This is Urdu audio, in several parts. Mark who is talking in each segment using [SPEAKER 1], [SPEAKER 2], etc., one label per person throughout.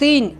[SPEAKER 1] 3,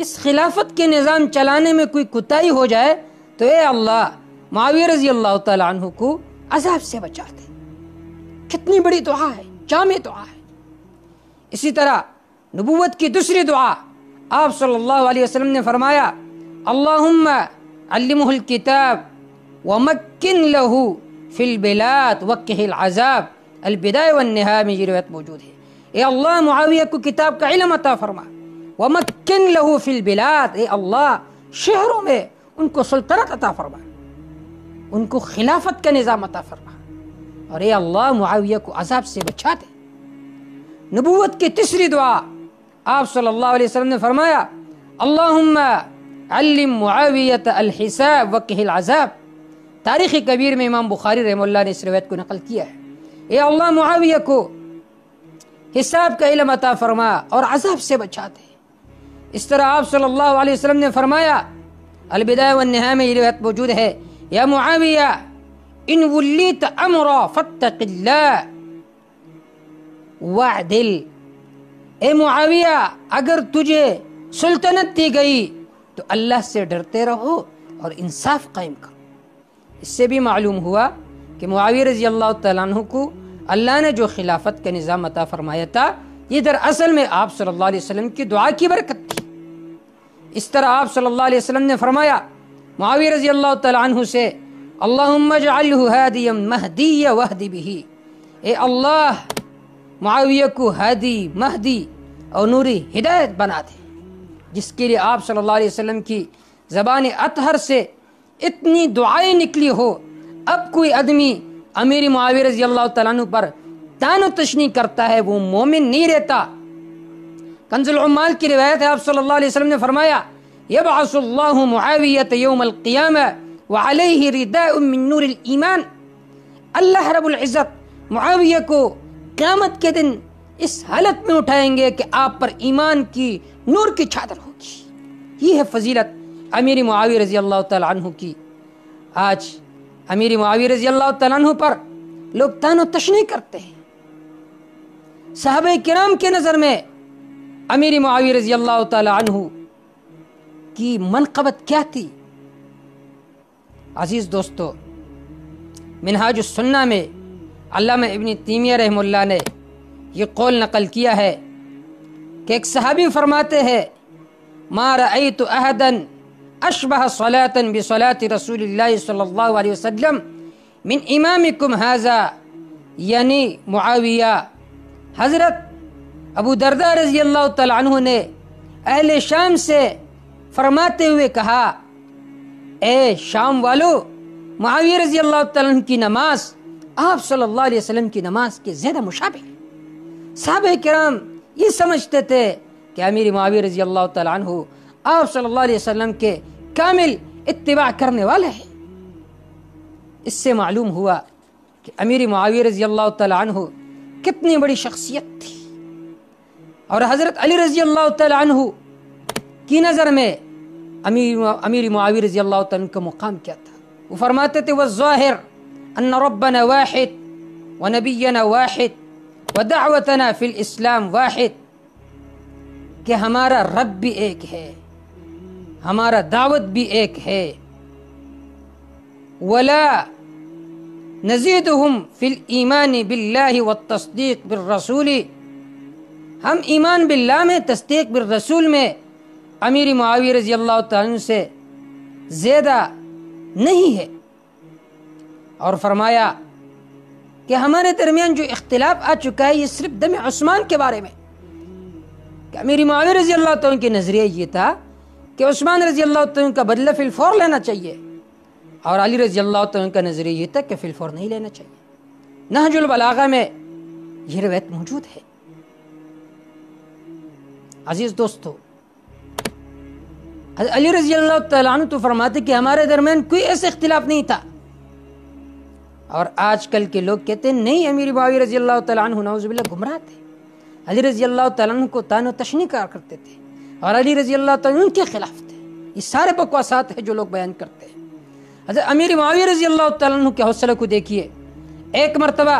[SPEAKER 1] اس خلافت کے نظام چلانے میں کوئی کوتاہی ہو جائے تو اے اللہ معاویہ رضی اللہ تعالی عنہ کو عذاب سے بچا دے۔ کتنی بڑی دعا ہے، جامع دعا ہے۔ اسی طرح نبوت کی دوسری دعا آپ صلی اللہ علیہ وسلم نے فرمایا اللہم علمہ الکتاب ومکن لہ فی البلاد وقہ العذاب، البدایہ والنہایہ میں یہ روایت موجود ہے۔ اے اللہ معاویہ کو کتاب کا علم عطا فرما، ومکن لہ فی البلاد، اے اللہ شہروں میں ان کو سلطنت عطا فرما، ان کو خلافت کا نظام عطا فرما، اور اے اللہ معاویہ کو عذاب سے بچا دے۔ نبوت کی تیسری دعا آپ صلی اللہ علیہ وسلم نے فرمایا اللہم علم معاویۃ الحساب وقہ العذاب۔ تاریخ کبیر میں امام بخاری رحمہ اللہ نے اس روایت کو نقل کیا ہے۔ اے اللہ معاویہ کو حساب کا علم عطا فرما اور عذاب سے بچا دے۔ اس طرح آپ صلی اللہ علیہ وسلم نے فرمایا البدایہ والنہایہ میں یہ روایت موجود ہے یا معاویہ ان ولیت امرا فاتق اللہ وعدل، اے معاویہ اگر تجھے سلطنت دی گئی تو اللہ سے ڈرتے رہو اور انصاف قائم کرو۔ اس سے بھی معلوم ہوا کہ معاویہ رضی اللہ تعالیٰ عنہ کو اللہ نے جو خلافت کا نظام عطا فرمایا تھا یہ دراصل میں آپ صلی اللہ علیہ وسلم کی دعا کی برکت تھی۔ اس طرح آپ صلی اللہ علیہ وسلم نے فرمایا معاویہ رضی اللہ تعالیٰ عنہ سے اللہم اجعلہ ہادیا مہدیا واہد بہ، اے اللہ معاویہ کو ہادی، مہدی اور نوری ہدایت بنا دے، جس کے لیے آپ صلی اللہ علیہ وسلم کی زبان اطہر سے اتنی دعائیں نکلی ہو۔ اب کوئی آدمی امیر معاویہ رضی اللہ تعالیٰ عنہ پر تان و تشنیع کرتا ہے وہ مومن نہیں رہتا۔ کنز العمال کی روایت ہے آپ صلی اللہ علیہ وسلم نے فرمایا یبعث اللہ معاویۃ یوم القیامہ وعلیہ رداء من نور الایمان، اللہ رب العزت معاویہ کو قیامت کے دن اس حالت میں اٹھائیں گے کہ آپ پر ایمان کی نور کی چادر ہوگی۔ یہ ہے فضیلت امیر معاویہ رضی اللہ تعالیٰ عنہ کی۔ آج امیر معاویہ رضی اللہ تعالیٰ عنہ پر لوگ تان و تشنیع کرتے ہیں۔ صحابہ کرام کے نظر میں امیر معاویہ رضی اللہ تعالیٰ عنہ کی منقبت کیا تھی؟ عزیز دوستو، منہاج السنہ میں علامہ ابن تیمیہ رحمہ اللہ نے یہ قول نقل کیا ہے کہ ایک صحابی فرماتے ہیں ما رأیت احدا اشبہ صلاۃ بصلاۃ رسول اللہ صلی اللہ علیہ وسلم من امامکم ھذا، یعنی معاویہ۔ حضرت ابو درداء رضی اللہ تعالیٰ عنہ نے اہل شام سے فرماتے ہوئے کہا اے شام والو، معاویہ رضی اللہ تعالیٰ عنہ کی نماز آپ صلی اللہ علیہ وسلم کی نماز کے زیادہ مشابہ ہے۔ صحابہ کرام یہ سمجھتے تھے کہ امیر معاویہ رضی اللہ تعالیٰ عنہ آپ صلی اللہ علیہ وسلم کے کامل اتباع کرنے والے ہیں۔ اس سے معلوم ہوا کہ امیر معاویہ رضی اللہ تعالیٰ عنہ کتنی بڑی شخصیت تھی، اور حضرت علی رضی اللہ تعالیٰ عنہ کی نظر میں امیر معاویہ رضی اللہ تعالیٰ عنہ کا مقام کیا تھا۔ وہ فرماتے تھے والظاہر ان ربنا واحد ونبینا واحد ودعوتنا فی الاسلام واحد، کہ ہمارا رب بھی ایک ہے، ہمارا دعوت بھی ایک ہے، ولا نزیدہم فی الایمان باللہ والتصدیق بالرسول، ہم ایمان باللہ میں، تصدیق بالرسول میں امیر معاویہ رضی اللہ تعالیٰ عنہ سے زیادہ نہیں ہے۔ اور فرمایا کہ ہمارے درمیان جو اختلاف آ چکا ہے یہ صرف دم عثمان کے بارے میں، کہ امیر معاویہ رضی اللہ تعالیٰ کے نظریہ یہ تھا کہ عثمان رضی اللہ تعالیٰ کا بدلہ فی الفور لینا چاہیے، اور علی رضی اللہ تعالیٰ کا نظریہ یہ تھا کہ فی الفور نہیں لینا چاہیے۔ نہج البلاغہ میں یہ روایت موجود ہے۔ عزیز دوستو، علی رضی اللہ تعالیٰ عنہ تو فرماتے کہ ہمارے درمیان کوئی ایسا اختلاف نہیں تھا، اور آج کل کے لوگ کہتے ہیں نہیں امیر معاویہ رضی اللہ تعالیٰ عنہ نعوذ باللہ گمراہ تھے، علی رضی اللہ تعالیٰ عنہ کو تان و تشنیع کرتے تھے اور علی رضی اللہ تعالیٰ عنہ ان کے خلاف تھے۔ یہ سارے بکواسات ہیں جو لوگ بیان کرتے ہیں۔ حضرت امیر معاویہ رضی اللہ تعالیٰ عنہ کے حوصلے کو دیکھیے۔ ایک مرتبہ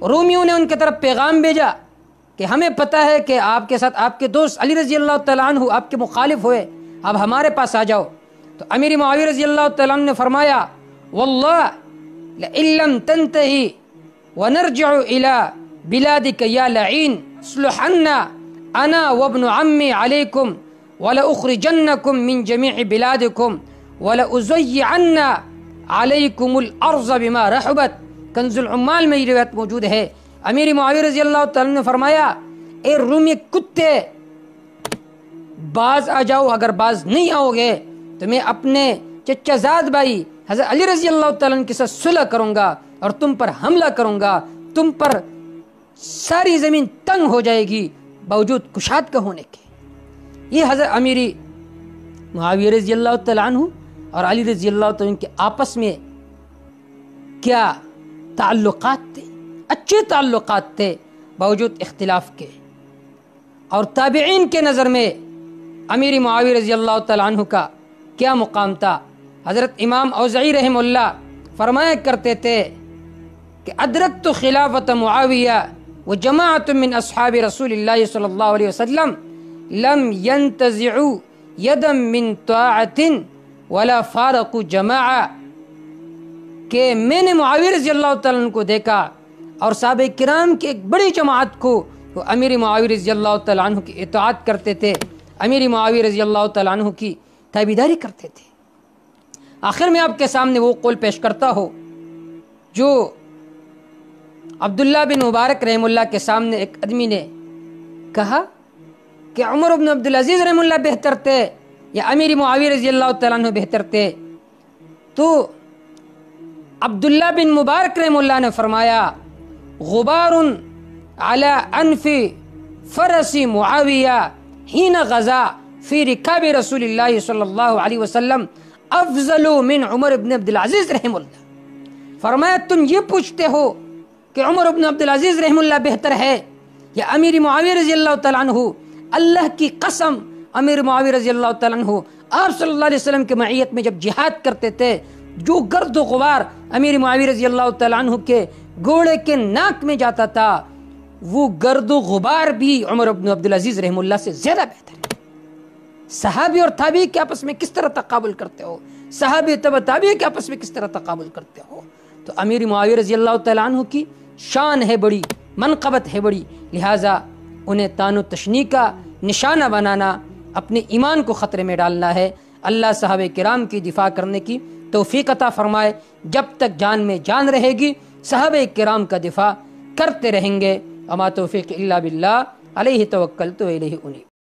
[SPEAKER 1] رومیوں نے ان کی طرف پیغام بھیجا کہ ہمیں پتہ ہے کہ آپ کے ساتھ آپ کے دوست علی رضی اللہ تعالیٰ عنہ آپ کے مخالف ہوئے، اب ہمارے پاس آ جاؤ۔ تو امیر معاویہ رضی اللہ تعالیٰ عنہ نے فرمایا واللہ لئن لم تنتہی ونرجع الى بلادک یا لعین اصلحن انا وابن عمی علیکم ولأخرجنکم من جمیع بلادکم ولأزیعن علیکم الارض بما رحبت۔ کنز العمال میں یہ روایت موجود ہے۔ امیر معاویہ رضی اللہ تعالیٰ نے فرمایا اے رومی کتے، باز آ جاؤ، اگر باز نہیں آؤ گے تو میں اپنے چچا زاد بھائی حضرت علی رضی اللہ تعالیٰ کے ساتھ صلح کروں گا اور تم پر حملہ کروں گا، تم پر ساری زمین تنگ ہو جائے گی باوجود کشادگاہ ہونے کے۔ یہ حضرت امیری معاویہ رضی اللہ تعالیٰ عنہ اور علی رضی اللہ تعالیٰ کے آپس میں کیا تعلقات تھے، اچھے تعلقات تھے باوجود اختلاف کے۔ اور تابعین کے نظر میں امیر معاویہ رضی اللہ تعالیٰ عنہ کا کیا مقام تھا۔ حضرت امام اوزاعی رحمہ اللہ فرمایا کرتے تھے کہ ادرکت خلافت معاویہ وجماعت من اصحاب رسول اللہ صلی اللہ علیہ وسلم لم ينتزعوا یدا من طاعت ولا فارقوا جماعہ، کہ میں نے معاویہ رضی اللہ تعالیٰ عنہ کو دیکھا اور صحابہ کرام کی ایک بڑی جماعت کو وہ امیر معاویہ رضی اللہ تعالیٰ عنہ کی اطاعت کرتے تھے، امیر معاویہ رضی اللہ تعالیٰ عنہ کی تابعداری کرتے تھے۔ آخر میں آپ کے سامنے وہ قول پیش کرتا ہو جو عبداللہ بن مبارک رحم اللہ کے سامنے ایک آدمی نے کہا کہ عمر بن عبدالعزیز رحم اللہ بہتر تھے یا امیر معاویہ رضی اللہ تعالیٰ عنہ بہتر تھے، تو عبداللہ بن مبارک رحم اللہ نے فرمایا غبار علی انف فرس معاویہ حین غزا فی رکاب رسول اللہ صلی اللہ علیہ وسلم افضل من عمر بن عبدالعزیز رحم اللہ۔ فرمایا تم یہ پوچھتے ہو کہ عمر بن عبدالعزیز رحم اللہ بہتر ہے یا امیر معاویہ رضی اللہ تعالیٰ عنہ؟ اللہ کی قسم امیر معاویہ رضی اللہ تعالیٰ عنہ آپ صلی اللہ علیہ وسلم کے معیت میں جب جہاد کرتے تھے، جو گرد و غبار امیر معاویہ رضی اللہ تعالیٰ عنہ کے گھوڑے کے ناک میں جاتا تھا، وہ گرد و غبار بھی عمر بن عبدالعزیز رحم اللہ سے زیادہ بہتر ہے۔ صحابی اور تابعی کے آپس میں کس طرح تقابل کرتے ہو، صحابی تبع تابعی کے آپس میں کس طرح تقابل کرتے ہو؟ تو امیر معاویہ رضی اللہ تعالیٰ عنہ کی شان ہے بڑی، منقبت ہے بڑی، لہٰذا انہیں تان و تشنیع کا نشانہ بنانا اپنے ایمان کو خطرے میں ڈالنا ہے۔ اللہ صحابہ کرام کی دفاع کرنے کی توفیق عطا فرمائے۔ جب تک جان میں جان رہے گی صحابہ کرام کا دفاع کرتے رہیں گے۔ وما توفیق الا باللہ علیہ توکلت و الیہ انیب۔